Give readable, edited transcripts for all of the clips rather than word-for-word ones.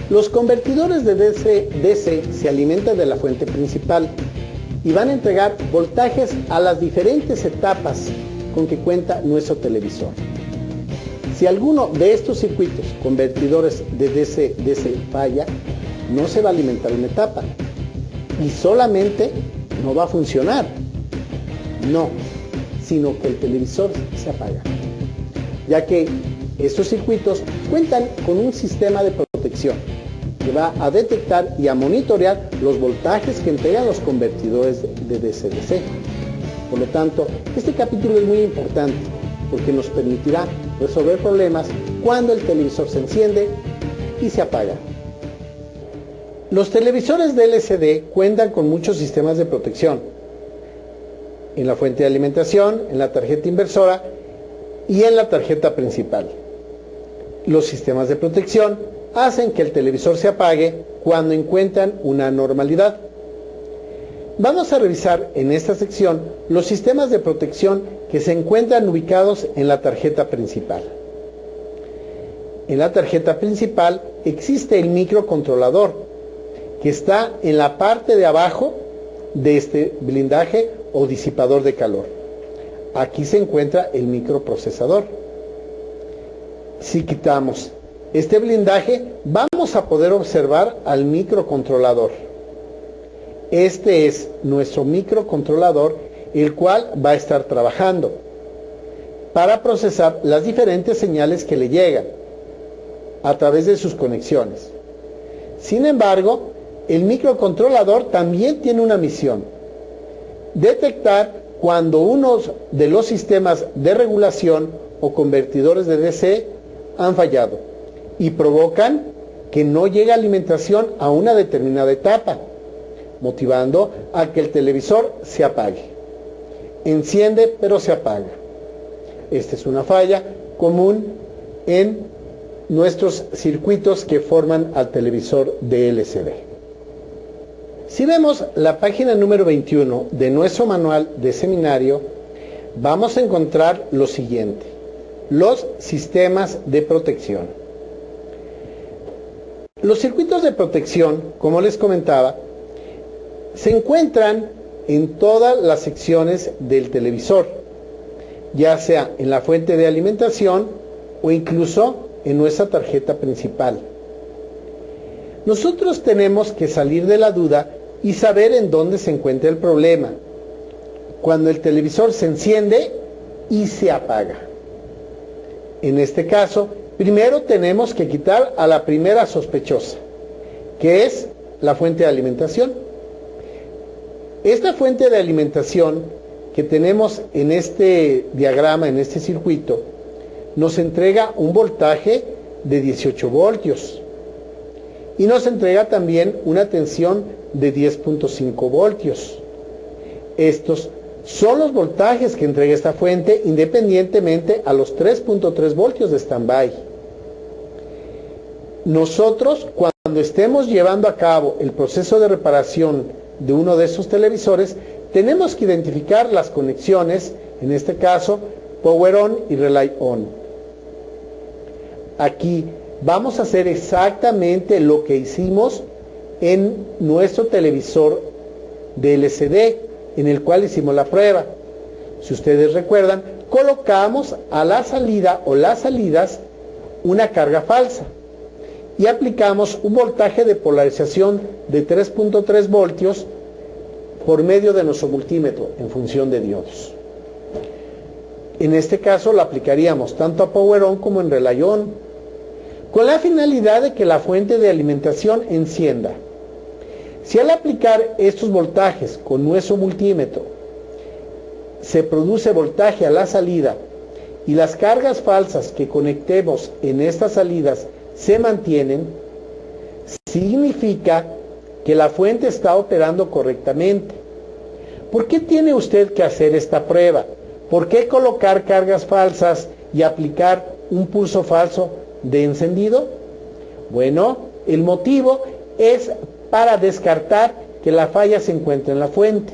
Los convertidores de DC se alimentan de la fuente principal y van a entregar voltajes a las diferentes etapas con que cuenta nuestro televisor. Si alguno de estos circuitos convertidores de DC falla, no se va a alimentar una etapa y solamente no va a funcionar. No, sino que el televisor se apaga, ya que estos circuitos cuentan con un sistema de protección que va a detectar y a monitorear los voltajes que entregan los convertidores de DC-DC. Por lo tanto, este capítulo es muy importante porque nos permitirá resolver problemas cuando el televisor se enciende y se apaga. Los televisores de LCD cuentan con muchos sistemas de protección en la fuente de alimentación, en la tarjeta inversora y en la tarjeta principal. Los sistemas de protección hacen que el televisor se apague cuando encuentran una anormalidad. Vamos a revisar en esta sección los sistemas de protección que se encuentran ubicados en la tarjeta principal. En la tarjeta principal existe el microcontrolador, que está en la parte de abajo de este blindaje o disipador de calor. Aquí se encuentra el microprocesador. Si quitamos este blindaje, vamos a poder observar al microcontrolador. Este es nuestro microcontrolador, el cual va a estar trabajando para procesar las diferentes señales que le llegan a través de sus conexiones. Sin embargo, el microcontrolador también tiene una misión: detectar cuando uno de los sistemas de regulación o convertidores de DC han fallado y provocan que no llegue alimentación a una determinada etapa, motivando a que el televisor se apague. Enciende, pero se apaga. Esta es una falla común en nuestros circuitos que forman al televisor de LCD. Si vemos la página número 21 de nuestro manual de seminario, vamos a encontrar lo siguiente: los sistemas de protección. Los circuitos de protección, como les comentaba, se encuentran en todas las secciones del televisor, ya sea en la fuente de alimentación o incluso en nuestra tarjeta principal. Nosotros tenemos que salir de la duda y saber en dónde se encuentra el problema, cuando el televisor se enciende y se apaga. En este caso, primero tenemos que quitar a la primera sospechosa, que es la fuente de alimentación. Esta fuente de alimentación que tenemos en este diagrama, en este circuito, nos entrega un voltaje de 18 voltios y nos entrega también una tensión de 10.5 voltios. Estos son los voltajes que entrega esta fuente independientemente a los 3.3 voltios de standby. Nosotros, cuando estemos llevando a cabo el proceso de reparación de uno de esos televisores, tenemos que identificar las conexiones, en este caso Power On y Relay On. Aquí vamos a hacer exactamente lo que hicimos en nuestro televisor de LCD, en el cual hicimos la prueba. Si ustedes recuerdan, colocamos a la salida o las salidas una carga falsa y aplicamos un voltaje de polarización de 3.3 voltios por medio de nuestro multímetro en función de diodos. En este caso lo aplicaríamos tanto a Power On como en Relay On, con la finalidad de que la fuente de alimentación encienda. Si al aplicar estos voltajes con nuestro multímetro se produce voltaje a la salida y las cargas falsas que conectemos en estas salidas se mantienen, significa que la fuente está operando correctamente. ¿Por qué tiene usted que hacer esta prueba? ¿Por qué colocar cargas falsas y aplicar un pulso falso de encendido? Bueno, el motivo es para descartar que la falla se encuentre en la fuente.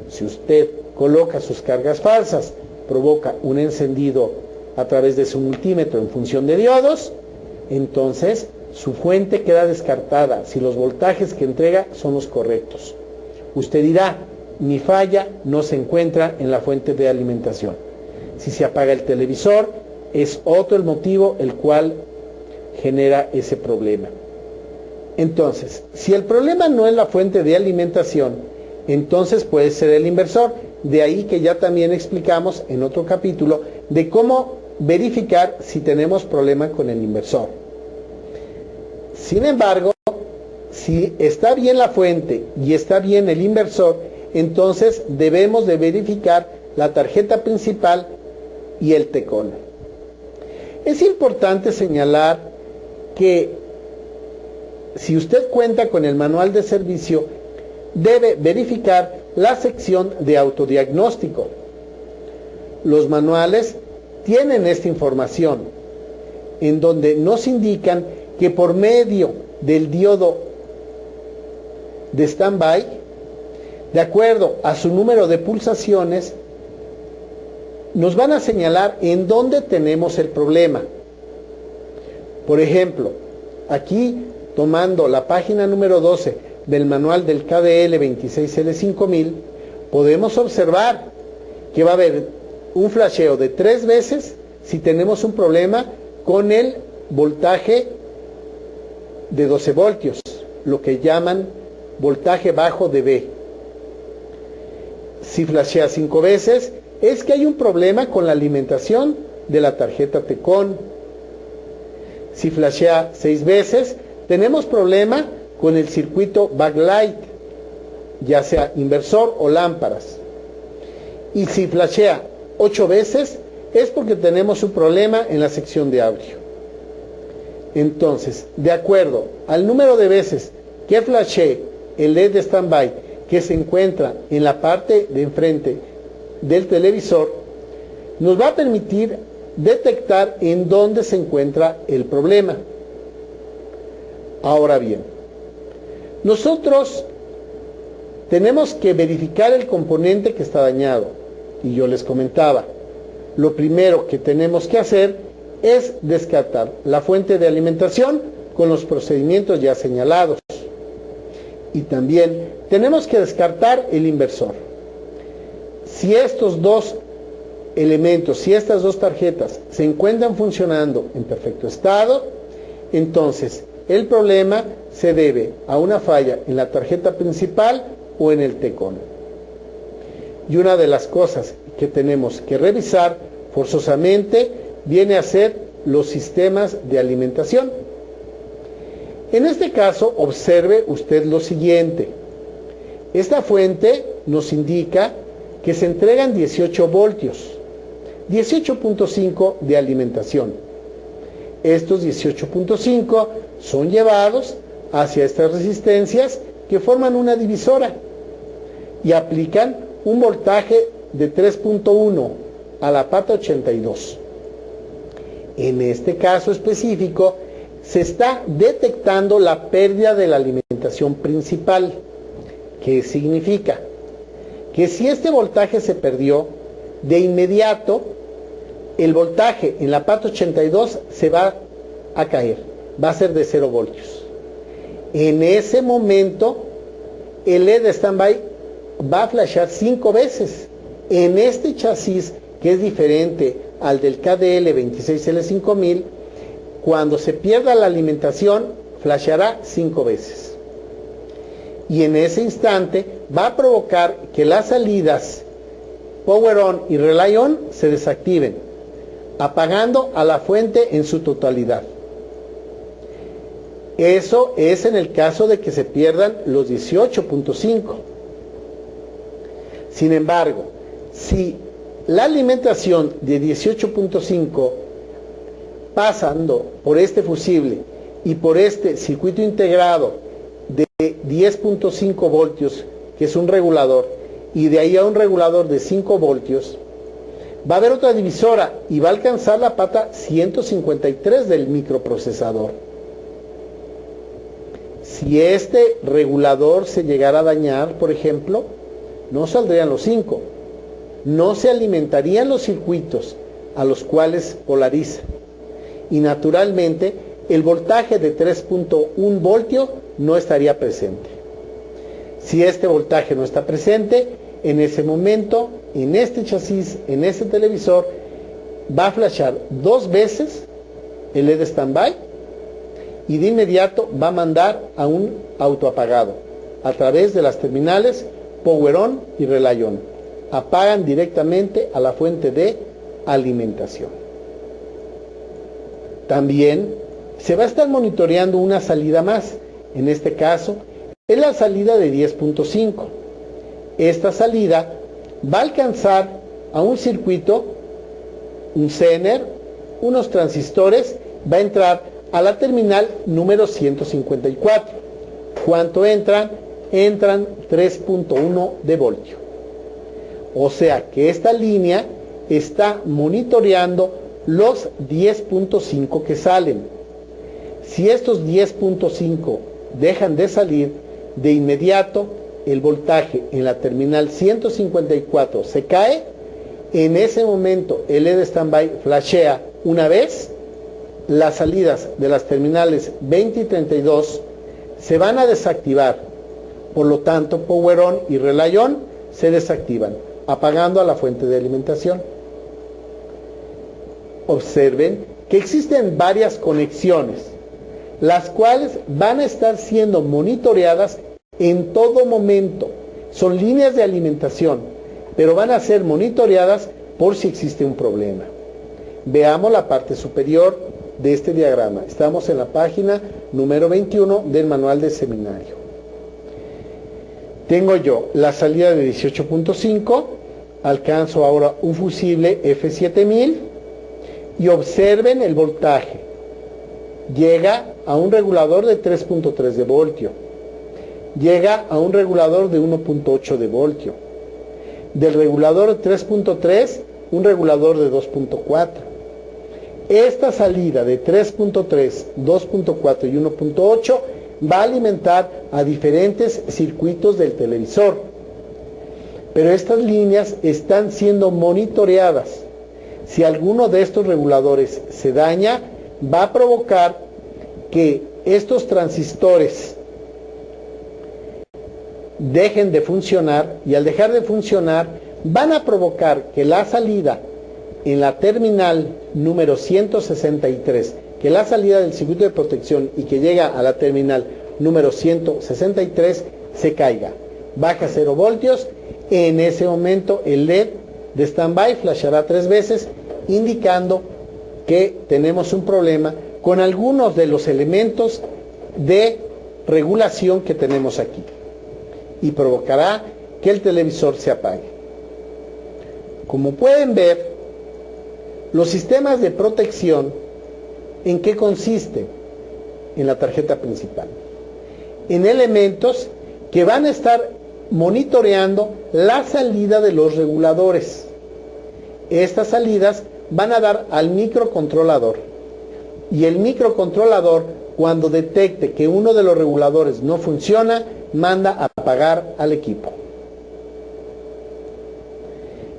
Si usted coloca sus cargas falsas, provoca un encendido a través de su multímetro en función de diodos, entonces su fuente queda descartada si los voltajes que entrega son los correctos. Usted dirá, mi falla no se encuentra en la fuente de alimentación. Si se apaga el televisor, es otro el motivo el cual genera ese problema. Entonces, si el problema no es la fuente de alimentación, entonces puede ser el inversor. De ahí que ya también explicamos en otro capítulo de cómo verificar si tenemos problema con el inversor. Sin embargo, si está bien la fuente y está bien el inversor, entonces debemos de verificar la tarjeta principal y el TECON. Es importante señalar que si usted cuenta con el manual de servicio, debe verificar la sección de autodiagnóstico. Los manuales tienen esta información, en donde nos indican que por medio del diodo de standby, de acuerdo a su número de pulsaciones, nos van a señalar en dónde tenemos el problema. Por ejemplo, aquí tomando la página número 12 del manual del KDL 26L5000, podemos observar que va a haber un flasheo de 3 veces si tenemos un problema con el voltaje de 12 voltios, lo que llaman voltaje bajo de B. Si flashea 5 veces, es que hay un problema con la alimentación de la tarjeta TECON. Si flashea 6 veces, tenemos problema con el circuito backlight, ya sea inversor o lámparas. Y si flashea 8 veces, es porque tenemos un problema en la sección de audio. Entonces, de acuerdo al número de veces que flashee el LED de standby que se encuentra en la parte de enfrente del televisor, nos va a permitir detectar en dónde se encuentra el problema. Ahora bien, nosotros tenemos que verificar el componente que está dañado. Y yo les comentaba, lo primero que tenemos que hacer es descartar la fuente de alimentación con los procedimientos ya señalados. Y también tenemos que descartar el inversor. Si estos dos elementos, si estas dos tarjetas se encuentran funcionando en perfecto estado, entonces el problema se debe a una falla en la tarjeta principal o en el TECON. Y una de las cosas que tenemos que revisar forzosamente viene a ser los sistemas de alimentación. En este caso, observe usted lo siguiente. Esta fuente nos indica que se entregan 18 voltios, 18.5 de alimentación. Estos 18.5 son llevados hacia estas resistencias que forman una divisora y aplican un voltaje de 3.1 a la pata 82. En este caso específico, se está detectando la pérdida de la alimentación principal. ¿Qué significa? Que si este voltaje se perdió, de inmediato el voltaje en la pata 82 se va a caer, va a ser de 0 voltios. En ese momento, el LED de standby va a flashar 5 veces. En este chasis, que es diferente al del KDL 26L5000, cuando se pierda la alimentación, flasheará 5 veces. Y en ese instante va a provocar que las salidas Power On y Relay On se desactiven, apagando a la fuente en su totalidad. Eso es en el caso de que se pierdan los 18.5. Sin embargo, si la alimentación de 18.5 pasando por este fusible y por este circuito integrado de 10.5 voltios, que es un regulador, y de ahí a un regulador de 5 voltios, va a haber otra divisora y va a alcanzar la pata 153 del microprocesador. Si este regulador se llegara a dañar, por ejemplo, no saldrían los 5, no se alimentarían los circuitos a los cuales polariza, y naturalmente el voltaje de 3.1 voltios no estaría presente. Si este voltaje no está presente, en ese momento, en este chasis, en este televisor, va a flashar 2 veces el LED standby y de inmediato va a mandar a un autoapagado a través de las terminales Power On y Relay On. Apagan directamente a la fuente de alimentación. También se va a estar monitoreando una salida más. En este caso es la salida de 10.5. Esta salida va a alcanzar a un circuito, un Zener, unos transistores, va a entrar a la terminal número 154. ¿Cuánto entran? Entran 3.1 de voltio. O sea que esta línea está monitoreando los 10.5 que salen. Si estos 10.5 dejan de salir, de inmediato el voltaje en la terminal 154 se cae. En ese momento el LED standby flashea una vez. Las salidas de las terminales 20 y 32 se van a desactivar. Por lo tanto, Power On y Relay On se desactivan, apagando a la fuente de alimentación. Observen que existen varias conexiones, las cuales van a estar siendo monitoreadas en todo momento. Son líneas de alimentación, pero van a ser monitoreadas por si existe un problema. Veamos la parte superior de este diagrama. Estamos en la página número 21 del manual de seminario. Tengo yo la salida de 18.5, alcanzo ahora un fusible F7000 y observen el voltaje. Llega a un regulador de 3.3 de voltio. Llega a un regulador de 1.8 de voltio. Del regulador de 3.3, un regulador de 2.4. Esta salida de 3.3, 2.4 y 1.8 va a alimentar a diferentes circuitos del televisor. Pero estas líneas están siendo monitoreadas. Si alguno de estos reguladores se daña, va a provocar que estos transistores dejen de funcionar, y al dejar de funcionar van a provocar que la salida en la terminal número 163, que la salida del circuito de protección y que llega a la terminal número 163 se caiga, baja 0 voltios. En ese momento el LED de standby flashará 3 veces, indicando que tenemos un problema con algunos de los elementos de regulación que tenemos aquí, y provocará que el televisor se apague. Como pueden ver, los sistemas de protección, ¿en qué consisten? En la tarjeta principal, en elementos que van a estar monitoreando la salida de los reguladores. Estas salidas van a dar al microcontrolador, y el microcontrolador, cuando detecte que uno de los reguladores no funciona, manda a apagar al equipo.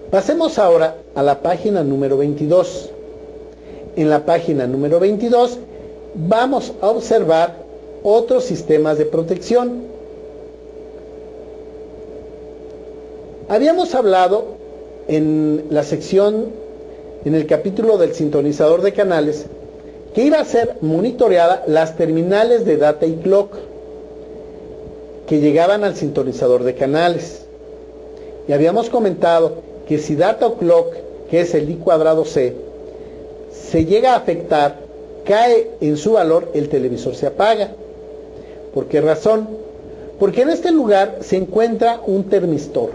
Pasemos ahora a la página número 22. En la página número 22 vamos a observar otros sistemas de protección. Habíamos hablado en la sección, en el capítulo del sintonizador de canales, que iba a ser monitoreada las terminales de data y clock que llegaban al sintonizador de canales. Y habíamos comentado que si data o clock, que es el I²C, se llega a afectar, cae en su valor, el televisor se apaga. ¿Por qué razón? Porque en este lugar se encuentra un termistor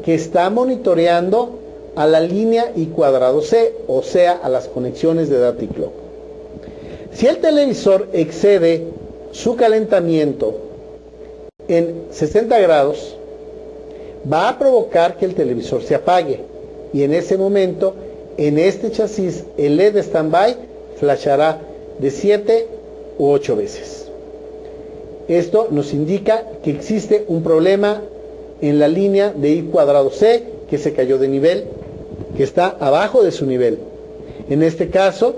que está monitoreando a la línea I²C, o sea, a las conexiones de data y clock. Si el televisor excede su calentamiento en 60 grados, va a provocar que el televisor se apague, y en ese momento, en este chasis, el LED standby flashará de 7 u 8 veces. Esto nos indica que existe un problema en la línea de I²C, que se cayó de nivel, que está abajo de su nivel. En este caso,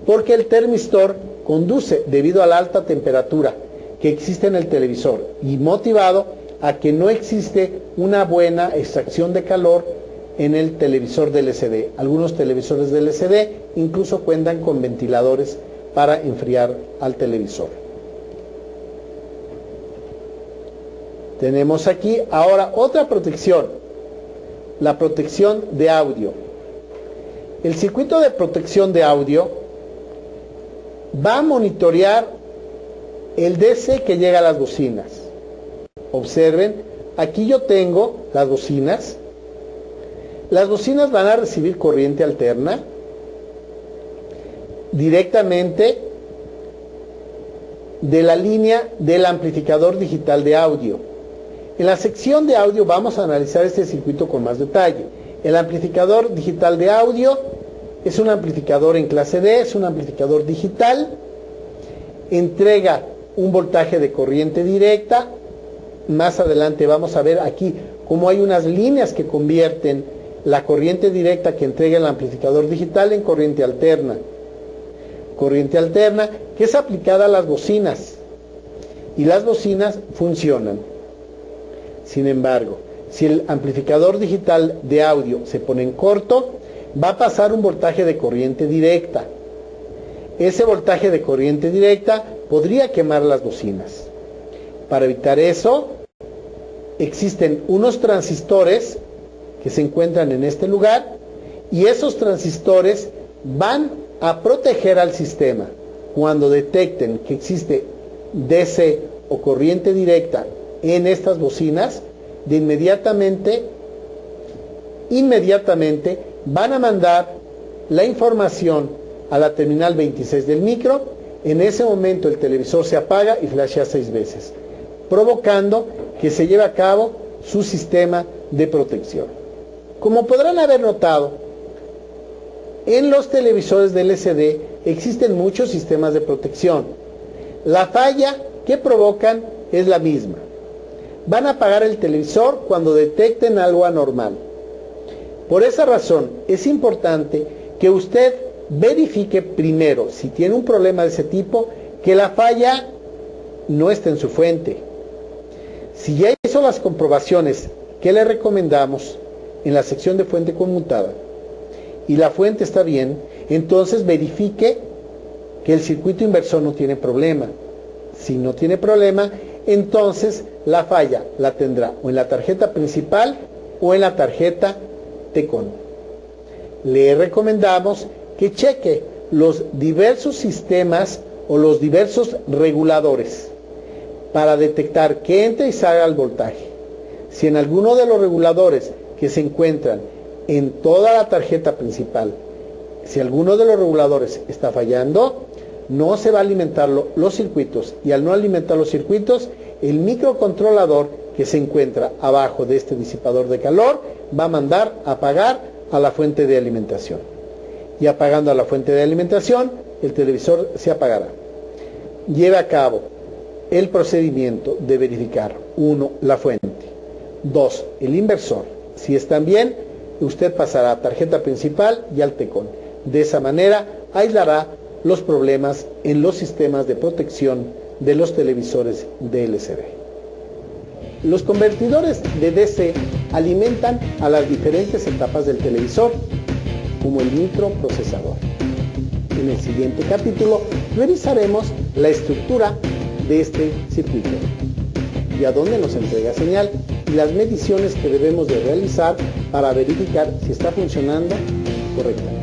porque el termistor conduce debido a la alta temperatura que existe en el televisor y motivado a que no existe una buena extracción de calor en el televisor de LCD. Algunos televisores de LCD incluso cuentan con ventiladores para enfriar al televisor. Tenemos aquí ahora otra protección, la protección de audio. El circuito de protección de audio va a monitorear el DC que llega a las bocinas. Observen, aquí yo tengo las bocinas. Las bocinas van a recibir corriente alterna directamente de la línea del amplificador digital de audio. En la sección de audio vamos a analizar este circuito con más detalle. El amplificador digital de audio es un amplificador en clase D, es un amplificador digital, entrega un voltaje de corriente directa. Más adelante vamos a ver aquí cómo hay unas líneas que convierten la corriente directa que entrega el amplificador digital en corriente alterna. Corriente alterna que es aplicada a las bocinas y las bocinas funcionan. Sin embargo, si el amplificador digital de audio se pone en corto, va a pasar un voltaje de corriente directa. Ese voltaje de corriente directa podría quemar las bocinas. Para evitar eso, existen unos transistores que se encuentran en este lugar y esos transistores van a proteger al sistema. Cuando detecten que existe DC o corriente directa en estas bocinas, de inmediatamente van a mandar la información a la terminal 26 del micro. En ese momento el televisor se apaga y flashea 6 veces, provocando que se lleve a cabo su sistema de protección. Como podrán haber notado, en los televisores de LCD existen muchos sistemas de protección. La falla que provocan es la misma. Van a apagar el televisor cuando detecten algo anormal. Por esa razón es importante que usted verifique primero, si tiene un problema de ese tipo, que la falla no esté en su fuente. Si ya hizo las comprobaciones que le recomendamos en la sección de fuente conmutada y la fuente está bien, entonces verifique que el circuito inversor no tiene problema. Si no tiene problema, entonces la falla la tendrá o en la tarjeta principal o en la tarjeta TECON. Le recomendamos que cheque los diversos sistemas o los diversos reguladores para detectar que entra y salga el voltaje. Si en alguno de los reguladores que se encuentran en toda la tarjeta principal, si alguno de los reguladores está fallando, no se va a alimentar los circuitos, y al no alimentar los circuitos, el microcontrolador que se encuentra abajo de este disipador de calor va a mandar a apagar a la fuente de alimentación. Y apagando a la fuente de alimentación, el televisor se apagará. Lleve a cabo el procedimiento de verificar: 1. La fuente; 2. El inversor. Si están bien, usted pasará a tarjeta principal y al TECON. De esa manera aislará los problemas en los sistemas de protección de los televisores de LCD. Los convertidores de DC alimentan a las diferentes etapas del televisor, como el microprocesador. En el siguiente capítulo revisaremos la estructura de este circuito y a dónde nos entrega señal y las mediciones que debemos de realizar para verificar si está funcionando correctamente.